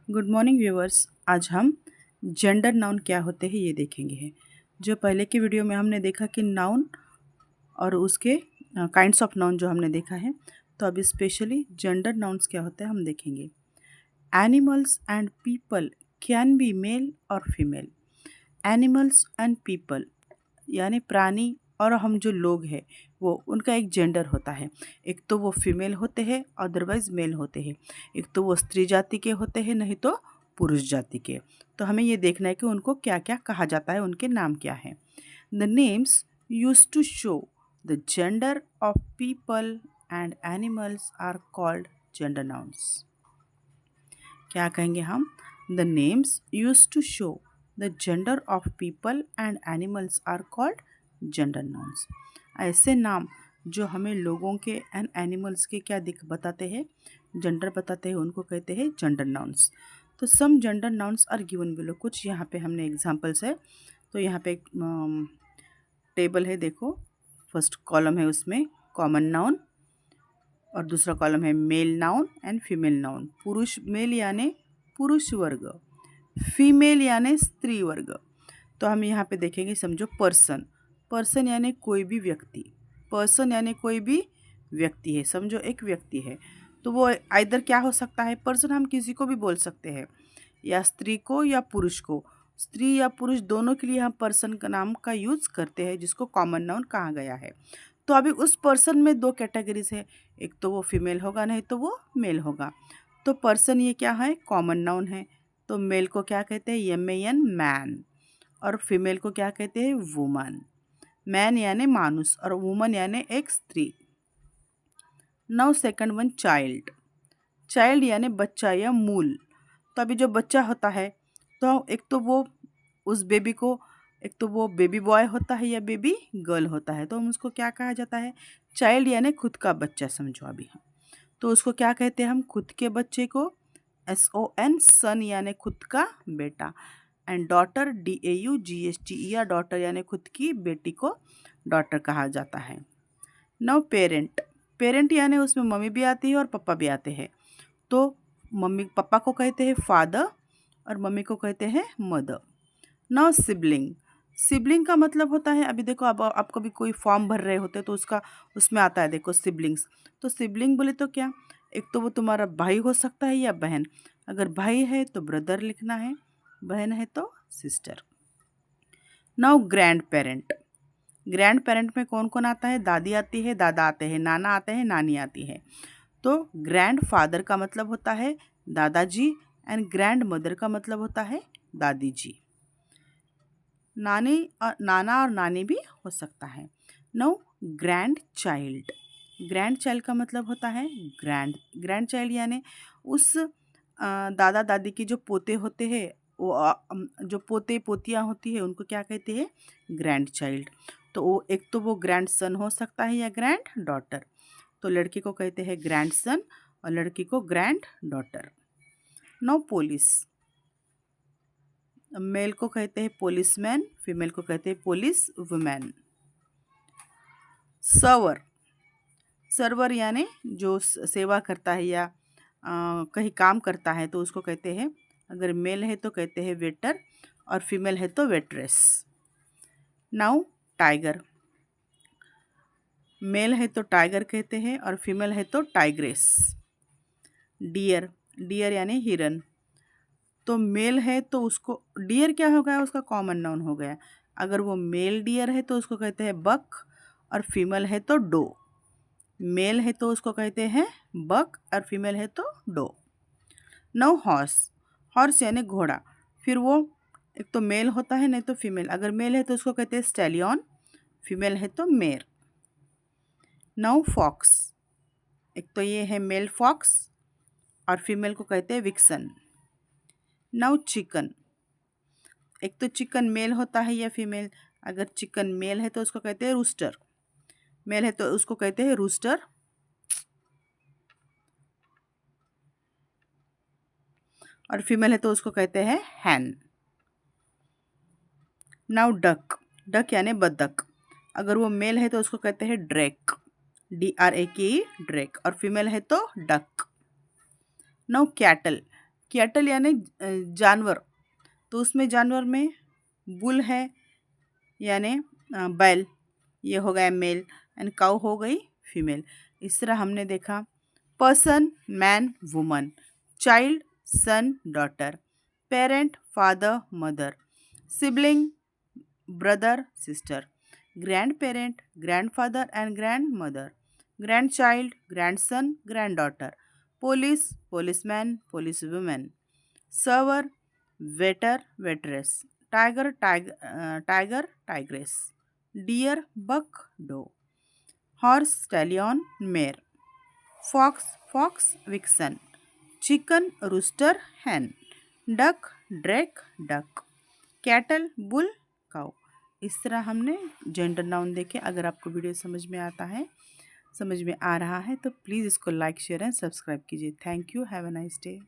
Good morning viewers. आज हम gender noun क्या होते हैं ये देखेंगे। जो पहले की वीडियो में हमने देखा कि नाउन और उसके काइंड्स ऑफ नाउन जो हमने देखा है, तो अभी स्पेशली जेंडर नाउन्स क्या होते हैं हम देखेंगे। Animals and people can be male और फीमेल। एनिमल्स एंड पीपल यानी प्राणी और हम जो लोग हैं वो उनका एक जेंडर होता है। एक तो वो फीमेल होते हैं, अदरवाइज मेल होते हैं। एक तो वो स्त्री जाति के होते हैं, नहीं तो पुरुष जाति के। तो हमें ये देखना है कि उनको क्या क्या कहा जाता है, उनके नाम क्या हैं। The names use to show the gender of people and animals are called gender nouns. क्या कहेंगे हम? The names use to show the gender of people and animals are called gender nouns. ऐसे नाम जो हमें लोगों के एंड एनिमल्स के क्या दिख बताते हैं, जेंडर बताते हैं, उनको कहते हैं जेंडर नाउन्स। तो some gender nouns are given below. कुछ यहाँ पे हमने एग्जांपल्स है। तो यहाँ पे एक टेबल है, देखो। फर्स्ट कॉलम है, उसमें कॉमन नाउन और दूसरा कॉलम है male noun and female noun. पुरुष मेल यानी पुरुष वर्ग, फीमेल यानी स्त्री वर्ग। तो हम यहाँ पे देखेंगे, समझो पर्सन। पर्सन यानी कोई भी व्यक्ति। पर्सन यानी कोई भी व्यक्ति है, समझो एक व्यक्ति है। तो वो आइदर क्या हो सकता है, पर्सन हम किसी को भी बोल सकते हैं, या स्त्री को या पुरुष को। स्त्री या पुरुष दोनों के लिए हम पर्सन का नाम का यूज़ करते हैं, जिसको कॉमन नाउन कहा गया है। तो अभी उस पर्सन में दो कैटेगरीज है, एक तो वो फीमेल होगा, नहीं तो वो मेल होगा। तो पर्सन ये क्या है, कॉमन नाउन है। तो मेल को क्या कहते हैं, एम मैन, और फीमेल को क्या कहते हैं, वुमन। मैन यानी मानुष और वुमन यानी एक स्त्री। Now second one, child. Child यानी बच्चा या मूल। तो अभी जो बच्चा होता है, तो एक तो वो उस बेबी को, एक तो वो बेबी बॉय होता है या बेबी गर्ल होता है, तो हम उसको क्या कहा जाता है, चाइल्ड यानी खुद का बच्चा, समझो अभी हम। तो उसको क्या कहते हैं हम, खुद के बच्चे को SON, सन यानी खुद का बेटा। एंड डॉटर DAUGHTER, डॉटर यानी खुद की बेटी को डॉटर कहा जाता है। Now parent. पेरेंट यानी उसमें मम्मी भी आती है और पापा भी आते हैं। तो मम्मी पापा को कहते हैं फादर और मम्मी को कहते हैं मदर। Now sibling. सिबलिंग का मतलब होता है, अभी देखो, अब आप कभी कोई फॉर्म भर रहे होते तो उसका उसमें आता है, देखो सिबलिंग्स। तो सिबलिंग बोले तो क्या, एक तो वो तुम्हारा भाई हो सकता है या बहन। अगर भाई है तो ब्रदर लिखना है, बहन है तो sister. Now grand parent. Grand parent में कौन कौन आता है, दादी आती है, दादा आते हैं, नाना आते हैं, नानी आती है। तो ग्रैंड फादर का मतलब होता है दादाजी, एंड ग्रैंड मदर का मतलब होता है दादी जी। नानी और नाना और नानी भी हो सकता है। No, grand child. Grand child का मतलब होता है ग्रैंड चाइल्ड यानी उस दादा दादी के जो पोते होते हैं, वो जो पोते पोतियाँ होती है, उनको क्या कहते हैं, ग्रैंड चाइल्ड। तो वो एक तो वो ग्रैंड सन हो सकता है या ग्रैंड डॉटर। तो लड़की को कहते हैं ग्रैंड सन और लड़की को grand daughter. No, police. Male को कहते हैं पुलिसमैन, फीमेल को कहते हैं पुलिस वुमेन। सर्वर। सर्वर यानी जो सेवा करता है या कहीं काम करता है, तो उसको कहते हैं, अगर मेल है तो कहते हैं वेटर और फीमेल है तो वेट्रेस। Now tiger. मेल है तो टाइगर कहते हैं और फीमेल है तो टाइग्रेस। डियर। डियर यानी हिरन। तो मेल है तो उसको डियर क्या हो गया, उसका कॉमन नाउन हो गया। अगर वो मेल डियर है तो उसको कहते हैं बक और फीमेल है तो डो। मेल है तो उसको कहते हैं बक और फीमेल है तो डो। Now horse. हॉर्स यानी घोड़ा। फिर वो एक तो मेल होता है, नहीं तो फीमेल। अगर मेल है तो उसको कहते हैं स्टैलियन, फीमेल है तो मेयर। Now fox. एक तो ये है मेल फॉक्स और फीमेल को कहते हैं विक्सन। Now chicken. एक तो चिकन मेल होता है या फीमेल। अगर चिकन मेल है तो उसको कहते हैं रूस्टर, मेल है तो उसको कहते हैं रूस्टर, और फीमेल है तो उसको कहते हैं हैन। Now duck. डक यानी बतख। अगर वो मेल है तो उसको कहते हैं ड्रैक, DRAKE, ड्रैक, और फीमेल है तो डक। Now cattle. कैटल यानी जानवर, तो उसमें जानवर में बुल है यानी बैल, ये हो गया मेल, एंड काउ हो गई फीमेल। इस तरह हमने देखा person man woman, child son daughter, parent father mother, sibling brother sister, grandparent grandfather and grandmother, grandchild grandson granddaughter, police policeman policewoman, server waiter waitress, tiger tigress, deer buck doe, horse stallion mare, fox vixen, chicken rooster hen, duck drake duck, cattle bull cow. इस तरह हमने gender noun देखे। अगर आपको video समझ में आता है, समझ में आ रहा है, तो प्लीज़ इसको लाइक शेयर एंड सब्सक्राइब कीजिए। Thank you, have a nice day.